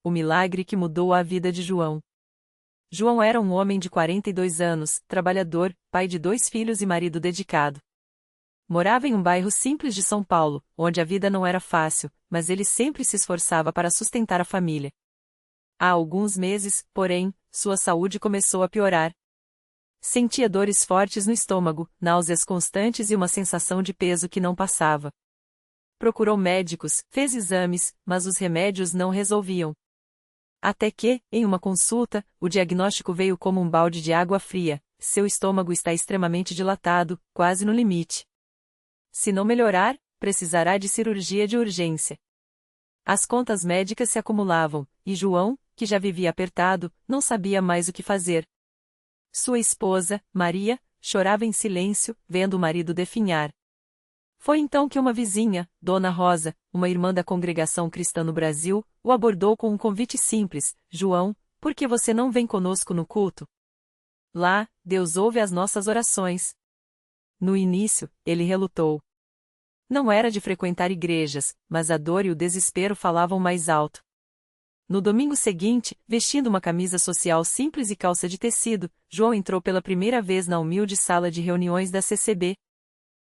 O milagre que mudou a vida de João. João era um homem de 42 anos, trabalhador, pai de 2 filhos e marido dedicado. Morava em um bairro simples de São Paulo, onde a vida não era fácil, mas ele sempre se esforçava para sustentar a família. Há alguns meses, porém, sua saúde começou a piorar. Sentia dores fortes no estômago, náuseas constantes e uma sensação de peso que não passava. Procurou médicos, fez exames, mas os remédios não resolviam. Até que, em uma consulta, o diagnóstico veio como um balde de água fria: seu estômago está extremamente dilatado, quase no limite. Se não melhorar, precisará de cirurgia de urgência. As contas médicas se acumulavam, e João, que já vivia apertado, não sabia mais o que fazer. Sua esposa, Maria, chorava em silêncio, vendo o marido definhar. Foi então que uma vizinha, Dona Rosa, uma irmã da congregação cristã no Brasil, o abordou com um convite simples: João, por que você não vem conosco no culto? Lá, Deus ouve as nossas orações. No início, ele relutou. Não era de frequentar igrejas, mas a dor e o desespero falavam mais alto. No domingo seguinte, vestindo uma camisa social simples e calça de tecido, João entrou pela primeira vez na humilde sala de reuniões da CCB.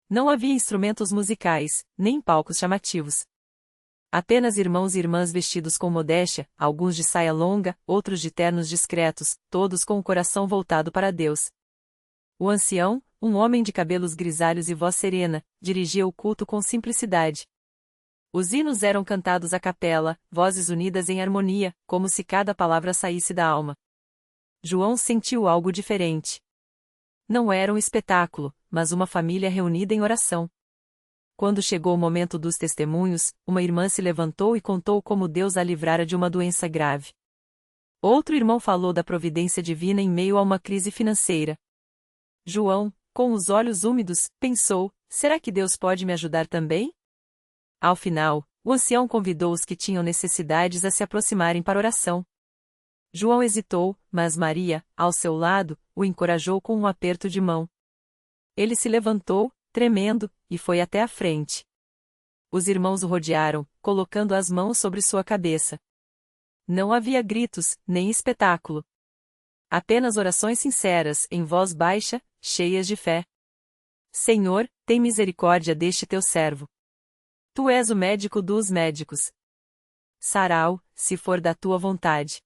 Não havia instrumentos musicais, nem palcos chamativos. Apenas irmãos e irmãs vestidos com modéstia, alguns de saia longa, outros de ternos discretos, todos com o coração voltado para Deus. O ancião, um homem de cabelos grisalhos e voz serena, dirigia o culto com simplicidade. Os hinos eram cantados a capela, vozes unidas em harmonia, como se cada palavra saísse da alma. João sentiu algo diferente. Não era um espetáculo, mas uma família reunida em oração. Quando chegou o momento dos testemunhos, uma irmã se levantou e contou como Deus a livrara de uma doença grave. Outro irmão falou da providência divina em meio a uma crise financeira. João, com os olhos úmidos, pensou: será que Deus pode me ajudar também? Ao final, o ancião convidou os que tinham necessidades a se aproximarem para oração. João hesitou, mas Maria, ao seu lado, o encorajou com um aperto de mão. Ele se levantou, tremendo, e foi até a frente. Os irmãos o rodearam, colocando as mãos sobre sua cabeça. Não havia gritos, nem espetáculo. Apenas orações sinceras, em voz baixa, cheias de fé. Senhor, tem misericórdia deste teu servo. Tu és o médico dos médicos. Sarau, se for da tua vontade.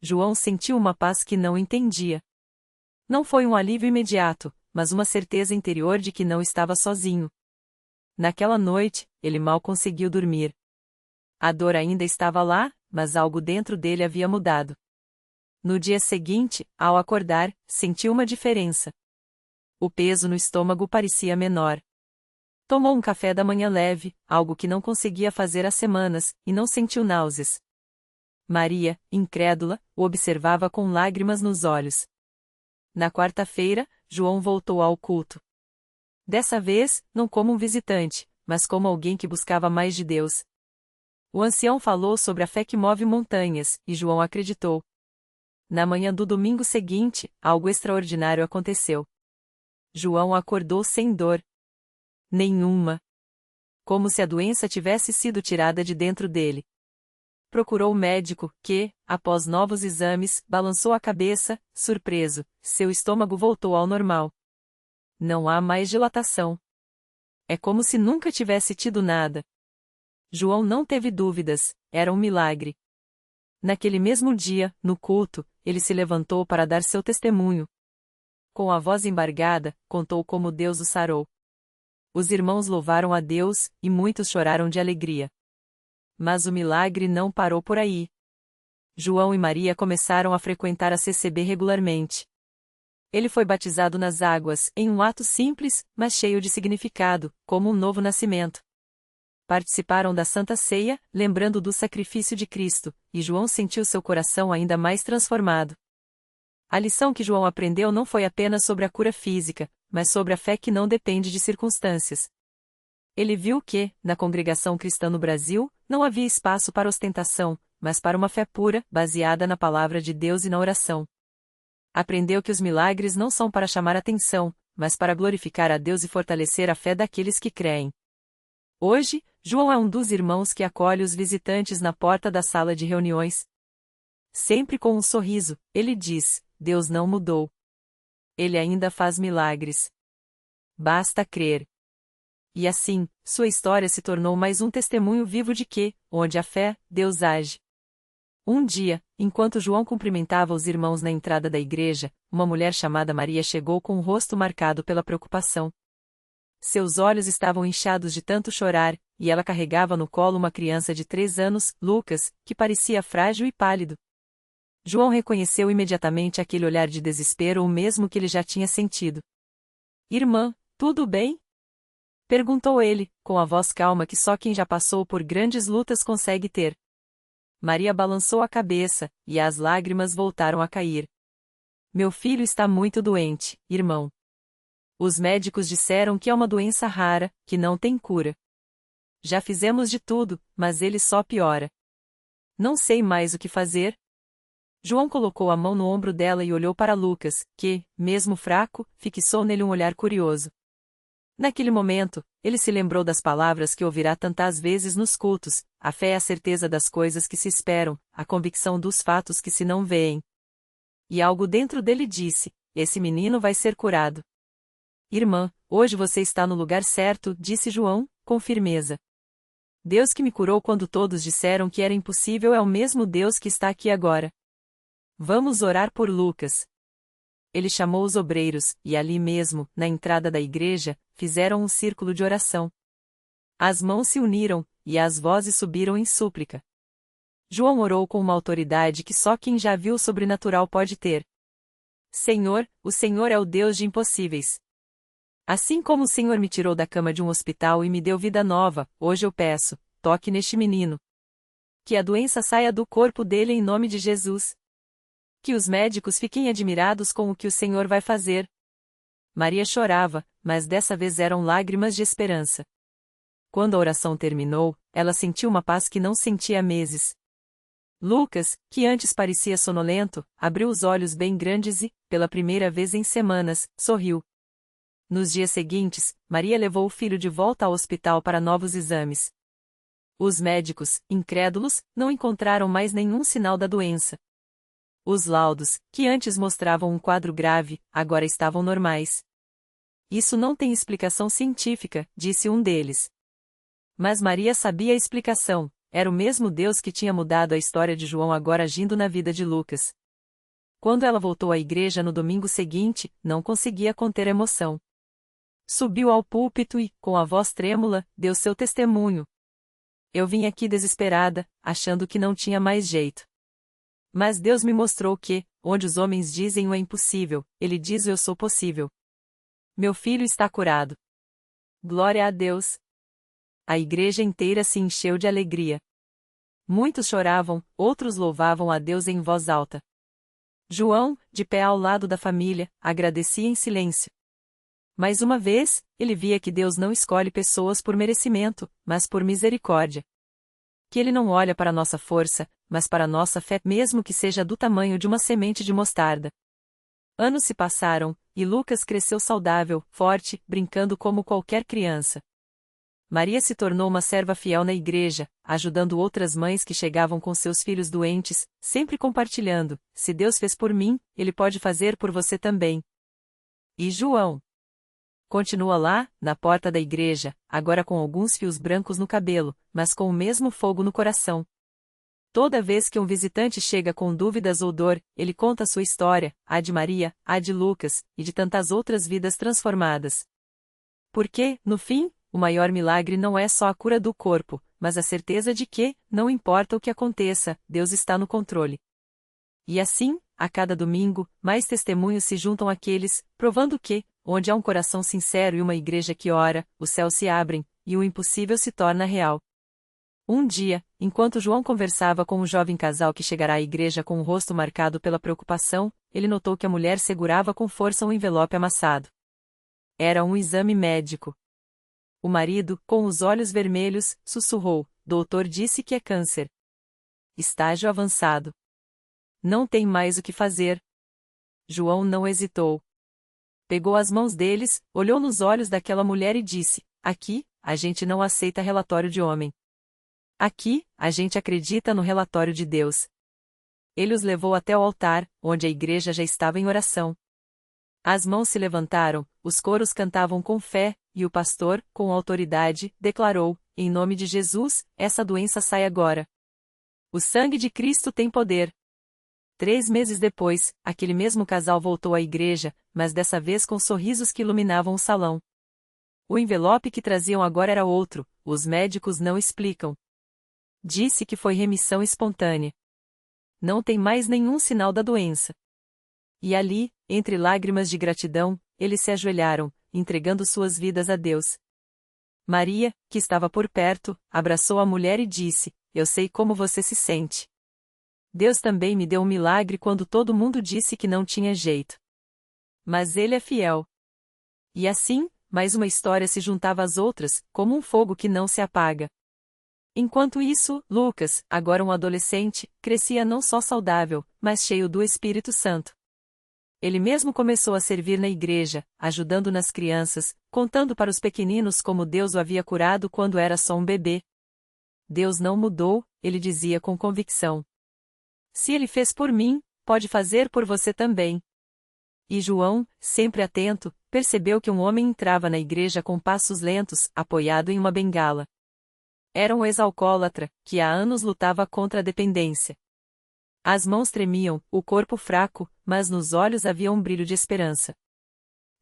João sentiu uma paz que não entendia. Não foi um alívio imediato, mas uma certeza interior de que não estava sozinho. Naquela noite, ele mal conseguiu dormir. A dor ainda estava lá, mas algo dentro dele havia mudado. No dia seguinte, ao acordar, sentiu uma diferença. O peso no estômago parecia menor. Tomou um café da manhã leve, algo que não conseguia fazer há semanas, e não sentiu náuseas. Maria, incrédula, o observava com lágrimas nos olhos. Na quarta-feira, João voltou ao culto. Dessa vez, não como um visitante, mas como alguém que buscava mais de Deus. O ancião falou sobre a fé que move montanhas, e João acreditou. Na manhã do domingo seguinte, algo extraordinário aconteceu. João acordou sem dor nenhuma. Como se a doença tivesse sido tirada de dentro dele. Procurou o médico, que, após novos exames, balançou a cabeça, surpreso: seu estômago voltou ao normal. Não há mais dilatação. É como se nunca tivesse tido nada. João não teve dúvidas, era um milagre. Naquele mesmo dia, no culto, ele se levantou para dar seu testemunho. Com a voz embargada, contou como Deus o sarou. Os irmãos louvaram a Deus, e muitos choraram de alegria. Mas o milagre não parou por aí. João e Maria começaram a frequentar a CCB regularmente. Ele foi batizado nas águas, em um ato simples, mas cheio de significado, como um novo nascimento. Participaram da Santa Ceia, lembrando do sacrifício de Cristo, e João sentiu seu coração ainda mais transformado. A lição que João aprendeu não foi apenas sobre a cura física, mas sobre a fé que não depende de circunstâncias. Ele viu que, na congregação cristã no Brasil, não havia espaço para ostentação, mas para uma fé pura, baseada na palavra de Deus e na oração. Aprendeu que os milagres não são para chamar atenção, mas para glorificar a Deus e fortalecer a fé daqueles que creem. Hoje, João é um dos irmãos que acolhe os visitantes na porta da sala de reuniões. Sempre com um sorriso, ele diz: Deus não mudou. Ele ainda faz milagres. Basta crer. E assim, sua história se tornou mais um testemunho vivo de que, onde há fé, Deus age. Um dia, enquanto João cumprimentava os irmãos na entrada da igreja, uma mulher chamada Maria chegou com o rosto marcado pela preocupação. Seus olhos estavam inchados de tanto chorar, e ela carregava no colo uma criança de 3 anos, Lucas, que parecia frágil e pálido. João reconheceu imediatamente aquele olhar de desespero, o mesmo que ele já tinha sentido. Irmã, tudo bem? Perguntou ele, com a voz calma que só quem já passou por grandes lutas consegue ter. Maria balançou a cabeça, e as lágrimas voltaram a cair. Meu filho está muito doente, irmão. Os médicos disseram que é uma doença rara, que não tem cura. Já fizemos de tudo, mas ele só piora. Não sei mais o que fazer. João colocou a mão no ombro dela e olhou para Lucas, que, mesmo fraco, fixou nele um olhar curioso. Naquele momento, ele se lembrou das palavras que ouvirá tantas vezes nos cultos: a fé é a certeza das coisas que se esperam, a convicção dos fatos que se não veem. E algo dentro dele disse: esse menino vai ser curado. Irmã, hoje você está no lugar certo, disse João, com firmeza. Deus que me curou quando todos disseram que era impossível é o mesmo Deus que está aqui agora. Vamos orar por Lucas. Ele chamou os obreiros, e ali mesmo, na entrada da igreja, fizeram um círculo de oração. As mãos se uniram, e as vozes subiram em súplica. João orou com uma autoridade que só quem já viu o sobrenatural pode ter. Senhor, o Senhor é o Deus de impossíveis. Assim como o Senhor me tirou da cama de um hospital e me deu vida nova, hoje eu peço, toque neste menino. Que a doença saia do corpo dele em nome de Jesus. Que os médicos fiquem admirados com o que o Senhor vai fazer. Maria chorava, mas dessa vez eram lágrimas de esperança. Quando a oração terminou, ela sentiu uma paz que não sentia há meses. Lucas, que antes parecia sonolento, abriu os olhos bem grandes e, pela primeira vez em semanas, sorriu. Nos dias seguintes, Maria levou o filho de volta ao hospital para novos exames. Os médicos, incrédulos, não encontraram mais nenhum sinal da doença. Os laudos, que antes mostravam um quadro grave, agora estavam normais. Isso não tem explicação científica, disse um deles. Mas Maria sabia a explicação: era o mesmo Deus que tinha mudado a história de João agora agindo na vida de Lucas. Quando ela voltou à igreja no domingo seguinte, não conseguia conter a emoção. Subiu ao púlpito e, com a voz trêmula, deu seu testemunho. Eu vim aqui desesperada, achando que não tinha mais jeito. Mas Deus me mostrou que, onde os homens dizem o é impossível, Ele diz o eu sou possível. Meu filho está curado. Glória a Deus! A igreja inteira se encheu de alegria. Muitos choravam, outros louvavam a Deus em voz alta. João, de pé ao lado da família, agradecia em silêncio. Mais uma vez, ele via que Deus não escolhe pessoas por merecimento, mas por misericórdia. Que Ele não olha para nossa força, mas para nossa fé, mesmo que seja do tamanho de uma semente de mostarda. Anos se passaram, e Lucas cresceu saudável, forte, brincando como qualquer criança. Maria se tornou uma serva fiel na igreja, ajudando outras mães que chegavam com seus filhos doentes, sempre compartilhando: se Deus fez por mim, Ele pode fazer por você também. E João continua lá, na porta da igreja, agora com alguns fios brancos no cabelo, mas com o mesmo fogo no coração. Toda vez que um visitante chega com dúvidas ou dor, ele conta sua história, a de Maria, a de Lucas, e de tantas outras vidas transformadas. Porque, no fim, o maior milagre não é só a cura do corpo, mas a certeza de que, não importa o que aconteça, Deus está no controle. E assim, a cada domingo, mais testemunhos se juntam àqueles, provando que, onde há um coração sincero e uma igreja que ora, os céus se abrem, e o impossível se torna real. Um dia, enquanto João conversava com um jovem casal que chegará à igreja com o rosto marcado pela preocupação, ele notou que a mulher segurava com força um envelope amassado. Era um exame médico. O marido, com os olhos vermelhos, sussurrou: doutor disse que é câncer. Estágio avançado. Não tem mais o que fazer. João não hesitou. Pegou as mãos deles, olhou nos olhos daquela mulher e disse: aqui, a gente não aceita relatório de homem. Aqui, a gente acredita no relatório de Deus. Ele os levou até o altar, onde a igreja já estava em oração. As mãos se levantaram, os coros cantavam com fé, e o pastor, com autoridade, declarou: em nome de Jesus, essa doença sai agora. O sangue de Cristo tem poder. 3 meses depois, aquele mesmo casal voltou à igreja, mas dessa vez com sorrisos que iluminavam o salão. O envelope que traziam agora era outro, os médicos não explicam. Disse que foi remissão espontânea. Não tem mais nenhum sinal da doença. E ali, entre lágrimas de gratidão, eles se ajoelharam, entregando suas vidas a Deus. Maria, que estava por perto, abraçou a mulher e disse: eu sei como você se sente. Deus também me deu um milagre quando todo mundo disse que não tinha jeito. Mas Ele é fiel. E assim, mais uma história se juntava às outras, como um fogo que não se apaga. Enquanto isso, Lucas, agora um adolescente, crescia não só saudável, mas cheio do Espírito Santo. Ele mesmo começou a servir na igreja, ajudando nas crianças, contando para os pequeninos como Deus o havia curado quando era só um bebê. Deus não mudou, ele dizia com convicção. Se ele fez por mim, pode fazer por você também. E João, sempre atento, percebeu que um homem entrava na igreja com passos lentos, apoiado em uma bengala. Era um ex-alcoólatra, que há anos lutava contra a dependência. As mãos tremiam, o corpo fraco, mas nos olhos havia um brilho de esperança.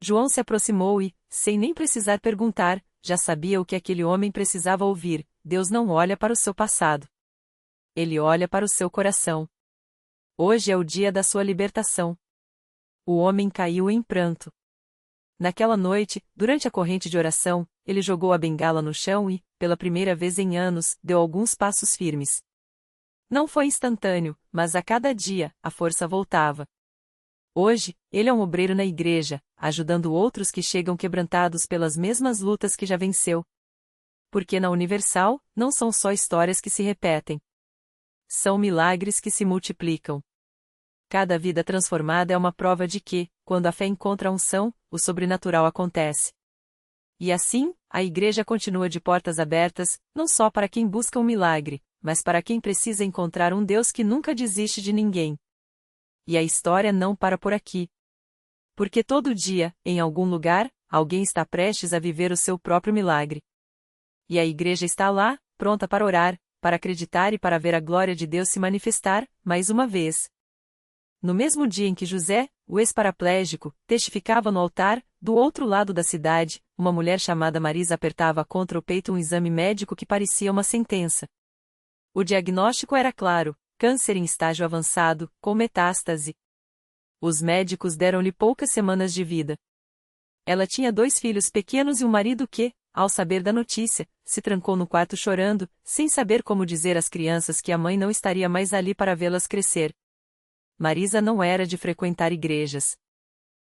João se aproximou e, sem nem precisar perguntar, já sabia o que aquele homem precisava ouvir: Deus não olha para o seu passado. Ele olha para o seu coração. Hoje é o dia da sua libertação. O homem caiu em pranto. Naquela noite, durante a corrente de oração, ele jogou a bengala no chão e, pela primeira vez em anos, deu alguns passos firmes. Não foi instantâneo, mas a cada dia, a força voltava. Hoje, ele é um obreiro na igreja, ajudando outros que chegam quebrantados pelas mesmas lutas que já venceu. Porque na Universal, não são só histórias que se repetem. São milagres que se multiplicam. Cada vida transformada é uma prova de que, quando a fé encontra a unção, o sobrenatural acontece. E assim, a igreja continua de portas abertas, não só para quem busca um milagre, mas para quem precisa encontrar um Deus que nunca desiste de ninguém. E a história não para por aqui. Porque todo dia, em algum lugar, alguém está prestes a viver o seu próprio milagre. E a igreja está lá, pronta para orar, para acreditar e para ver a glória de Deus se manifestar, mais uma vez. No mesmo dia em que José, o ex-paraplégico, testificava no altar, do outro lado da cidade, uma mulher chamada Marisa apertava contra o peito um exame médico que parecia uma sentença. O diagnóstico era claro: câncer em estágio avançado, com metástase. Os médicos deram-lhe poucas semanas de vida. Ela tinha 2 filhos pequenos e um marido que, ao saber da notícia, se trancou no quarto chorando, sem saber como dizer às crianças que a mãe não estaria mais ali para vê-las crescer. Marisa não era de frequentar igrejas.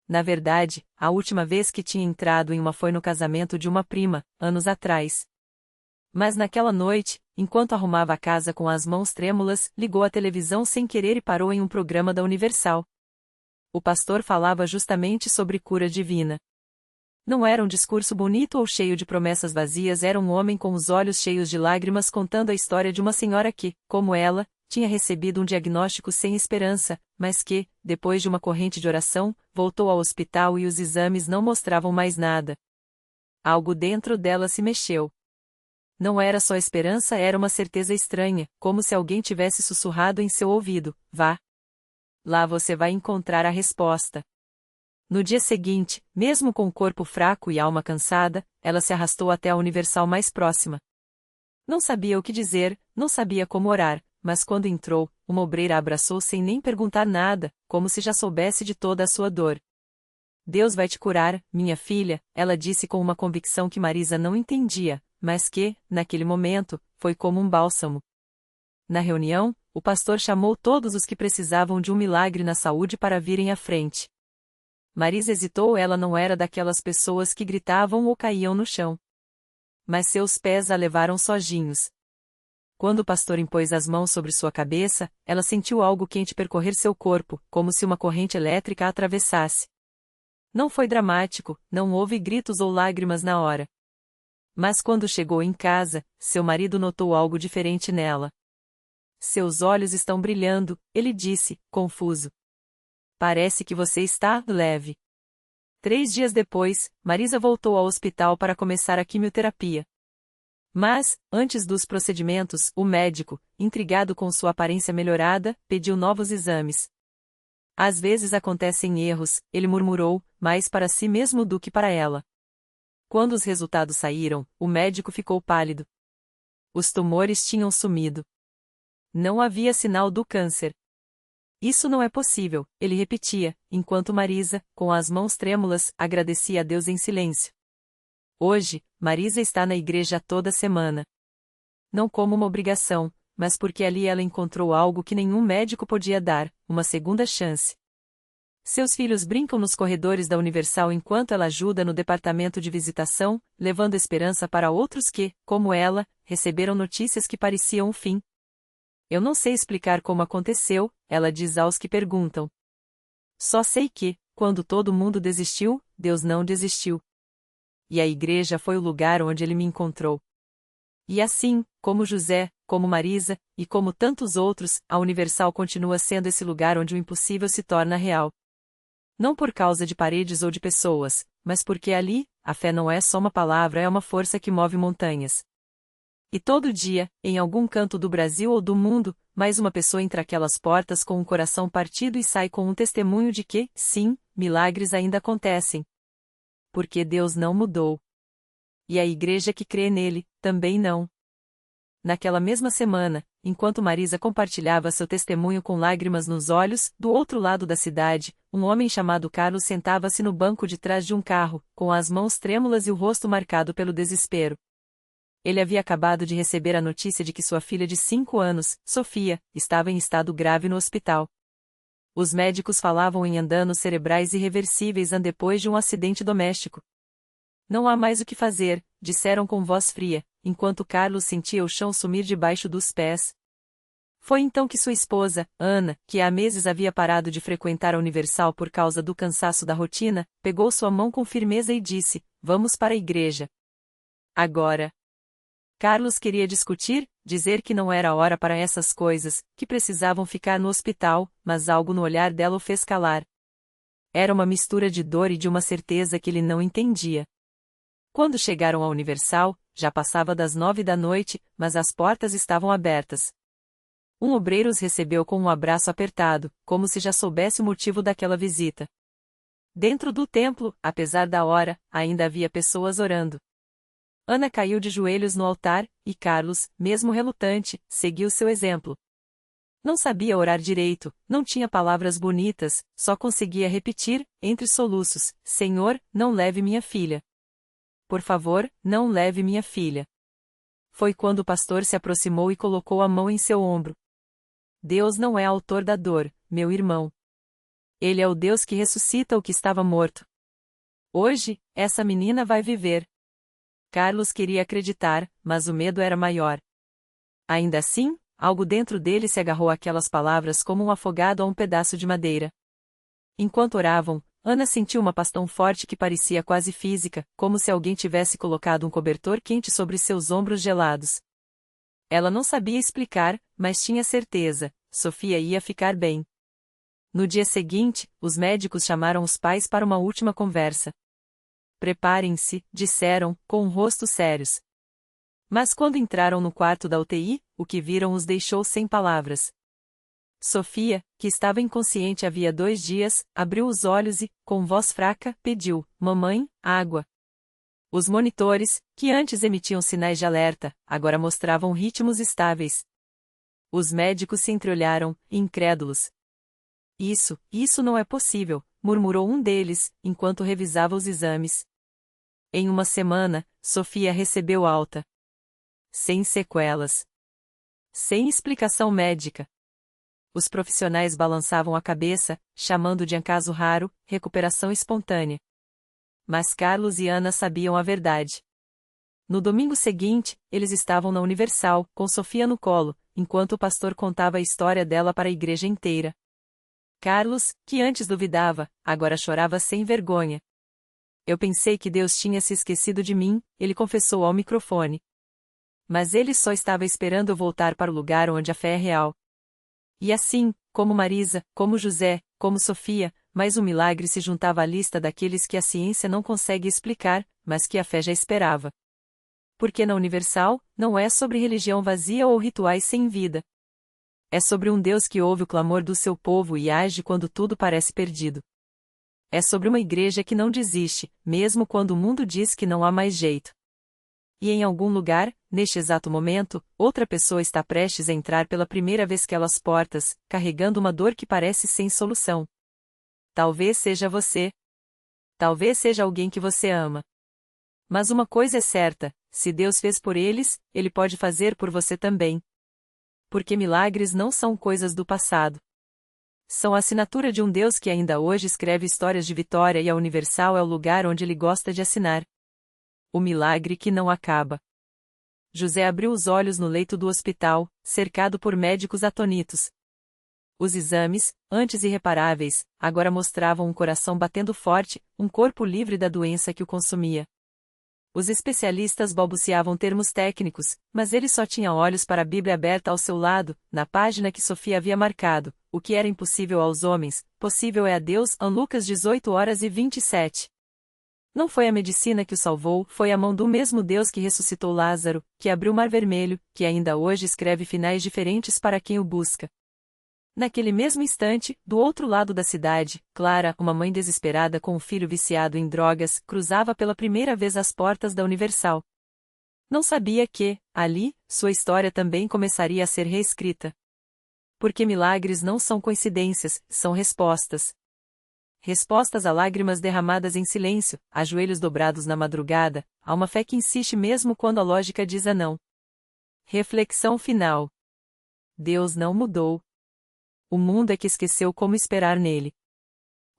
Na verdade, a última vez que tinha entrado em uma foi no casamento de uma prima, anos atrás. Mas naquela noite, enquanto arrumava a casa com as mãos trêmulas, ligou a televisão sem querer e parou em um programa da Universal. O pastor falava justamente sobre cura divina. Não era um discurso bonito ou cheio de promessas vazias, era um homem com os olhos cheios de lágrimas contando a história de uma senhora que, como ela, tinha recebido um diagnóstico sem esperança, mas que, depois de uma corrente de oração, voltou ao hospital e os exames não mostravam mais nada. Algo dentro dela se mexeu. Não era só esperança, era uma certeza estranha, como se alguém tivesse sussurrado em seu ouvido: vá. Lá você vai encontrar a resposta. No dia seguinte, mesmo com o corpo fraco e alma cansada, ela se arrastou até a Universal mais próxima. Não sabia o que dizer, não sabia como orar, mas quando entrou, uma obreira a abraçou sem nem perguntar nada, como se já soubesse de toda a sua dor. Deus vai te curar, minha filha, ela disse com uma convicção que Marisa não entendia, mas que, naquele momento, foi como um bálsamo. Na reunião, o pastor chamou todos os que precisavam de um milagre na saúde para virem à frente. Marisa hesitou, ela não era daquelas pessoas que gritavam ou caíam no chão. Mas seus pés a levaram sozinhos. Quando o pastor impôs as mãos sobre sua cabeça, ela sentiu algo quente percorrer seu corpo, como se uma corrente elétrica a atravessasse. Não foi dramático, não houve gritos ou lágrimas na hora. Mas quando chegou em casa, seu marido notou algo diferente nela. Seus olhos estão brilhando, ele disse, confuso. Parece que você está leve. 3 dias depois, Marisa voltou ao hospital para começar a quimioterapia. Mas, antes dos procedimentos, o médico, intrigado com sua aparência melhorada, pediu novos exames. Às vezes acontecem erros, ele murmurou, mais para si mesmo do que para ela. Quando os resultados saíram, o médico ficou pálido. Os tumores tinham sumido. Não havia sinal do câncer. Isso não é possível, ele repetia, enquanto Marisa, com as mãos trêmulas, agradecia a Deus em silêncio. Hoje, Marisa está na igreja toda semana. Não como uma obrigação, mas porque ali ela encontrou algo que nenhum médico podia dar, uma segunda chance. Seus filhos brincam nos corredores da Universal enquanto ela ajuda no departamento de visitação, levando esperança para outros que, como ela, receberam notícias que pareciam o fim. Eu não sei explicar como aconteceu, ela diz aos que perguntam. Só sei que, quando todo mundo desistiu, Deus não desistiu. E a igreja foi o lugar onde ele me encontrou. E assim, como José, como Marisa, e como tantos outros, a Universal continua sendo esse lugar onde o impossível se torna real. Não por causa de paredes ou de pessoas, mas porque ali, a fé não é só uma palavra, é uma força que move montanhas. E todo dia, em algum canto do Brasil ou do mundo, mais uma pessoa entra aquelas portas com um coração partido e sai com um testemunho de que, sim, milagres ainda acontecem. Porque Deus não mudou. E a igreja que crê nele, também não. Naquela mesma semana, enquanto Marisa compartilhava seu testemunho com lágrimas nos olhos, do outro lado da cidade, um homem chamado Carlos sentava-se no banco de trás de um carro, com as mãos trêmulas e o rosto marcado pelo desespero. Ele havia acabado de receber a notícia de que sua filha de 5 anos, Sofia, estava em estado grave no hospital. Os médicos falavam em danos cerebrais irreversíveis depois de um acidente doméstico. Não há mais o que fazer, disseram com voz fria, enquanto Carlos sentia o chão sumir debaixo dos pés. Foi então que sua esposa, Ana, que há meses havia parado de frequentar a Universal por causa do cansaço da rotina, pegou sua mão com firmeza e disse: "Vamos para a igreja. Agora." Carlos queria discutir, dizer que não era hora para essas coisas, que precisavam ficar no hospital, mas algo no olhar dela o fez calar. Era uma mistura de dor e de uma certeza que ele não entendia. Quando chegaram à Universal, já passava das 9 da noite, mas as portas estavam abertas. Um obreiro os recebeu com um abraço apertado, como se já soubesse o motivo daquela visita. Dentro do templo, apesar da hora, ainda havia pessoas orando. Ana caiu de joelhos no altar, e Carlos, mesmo relutante, seguiu seu exemplo. Não sabia orar direito, não tinha palavras bonitas, só conseguia repetir, entre soluços: "Senhor, não leve minha filha. Por favor, não leve minha filha." Foi quando o pastor se aproximou e colocou a mão em seu ombro. Deus não é autor da dor, meu irmão. Ele é o Deus que ressuscita o que estava morto. Hoje, essa menina vai viver. Carlos queria acreditar, mas o medo era maior. Ainda assim, algo dentro dele se agarrou àquelas palavras como um afogado a um pedaço de madeira. Enquanto oravam, Ana sentiu uma paz forte que parecia quase física, como se alguém tivesse colocado um cobertor quente sobre seus ombros gelados. Ela não sabia explicar, mas tinha certeza: Sofia ia ficar bem. No dia seguinte, os médicos chamaram os pais para uma última conversa. "Preparem-se", disseram, com rostos sérios. Mas quando entraram no quarto da UTI, o que viram os deixou sem palavras. Sofia, que estava inconsciente havia 2 dias, abriu os olhos e, com voz fraca, pediu: "Mamãe, água." Os monitores, que antes emitiam sinais de alerta, agora mostravam ritmos estáveis. Os médicos se entreolharam, incrédulos. Isso não é possível", murmurou um deles, enquanto revisava os exames. Em uma semana, Sofia recebeu alta. Sem sequelas. Sem explicação médica. Os profissionais balançavam a cabeça, chamando de caso raro, recuperação espontânea. Mas Carlos e Ana sabiam a verdade. No domingo seguinte, eles estavam na Universal, com Sofia no colo, enquanto o pastor contava a história dela para a igreja inteira. Carlos, que antes duvidava, agora chorava sem vergonha. Eu pensei que Deus tinha se esquecido de mim, ele confessou ao microfone. Mas ele só estava esperando eu voltar para o lugar onde a fé é real. E assim, como Marisa, como José, como Sofia, mais um milagre se juntava à lista daqueles que a ciência não consegue explicar, mas que a fé já esperava. Porque na Universal, não é sobre religião vazia ou rituais sem vida. É sobre um Deus que ouve o clamor do seu povo e age quando tudo parece perdido. É sobre uma igreja que não desiste, mesmo quando o mundo diz que não há mais jeito. E em algum lugar, neste exato momento, outra pessoa está prestes a entrar pela primeira vez pelas portas, carregando uma dor que parece sem solução. Talvez seja você. Talvez seja alguém que você ama. Mas uma coisa é certa, se Deus fez por eles, Ele pode fazer por você também. Porque milagres não são coisas do passado. São a assinatura de um Deus que ainda hoje escreve histórias de vitória e a Universal é o lugar onde Ele gosta de assinar. O milagre que não acaba. José abriu os olhos no leito do hospital, cercado por médicos atonitos. Os exames, antes irreparáveis, agora mostravam um coração batendo forte, um corpo livre da doença que o consumia. Os especialistas balbuciavam termos técnicos, mas ele só tinha olhos para a Bíblia aberta ao seu lado, na página que Sofia havia marcado. O que era impossível aos homens, possível é a Deus. Lucas 18:27. Não foi a medicina que o salvou, foi a mão do mesmo Deus que ressuscitou Lázaro, que abriu o Mar Vermelho, que ainda hoje escreve finais diferentes para quem o busca. Naquele mesmo instante, do outro lado da cidade, Clara, uma mãe desesperada com um filho viciado em drogas, cruzava pela primeira vez as portas da Universal. Não sabia que, ali, sua história também começaria a ser reescrita. Porque milagres não são coincidências, são respostas. Respostas a lágrimas derramadas em silêncio, a joelhos dobrados na madrugada, a uma fé que insiste mesmo quando a lógica diz a não. Reflexão final. Deus não mudou. O mundo é que esqueceu como esperar nele.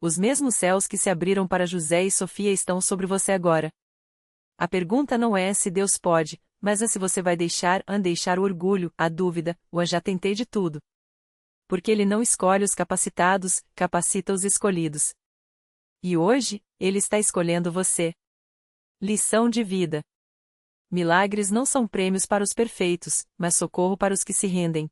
Os mesmos céus que se abriram para José e Sofia estão sobre você agora. A pergunta não é se Deus pode, mas é se você vai deixar o orgulho, a dúvida, o já tentei de tudo. Porque ele não escolhe os capacitados, capacita os escolhidos. E hoje, ele está escolhendo você. Lição de vida. Milagres não são prêmios para os perfeitos, mas socorro para os que se rendem.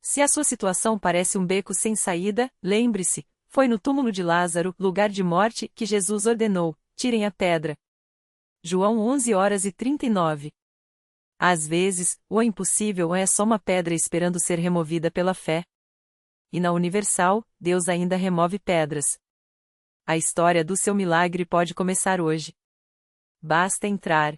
Se a sua situação parece um beco sem saída, lembre-se, foi no túmulo de Lázaro, lugar de morte, que Jesus ordenou: tirem a pedra. João 11:39. Às vezes, o impossível é só uma pedra esperando ser removida pela fé. E na Universal, Deus ainda remove pedras. A história do seu milagre pode começar hoje. Basta entrar.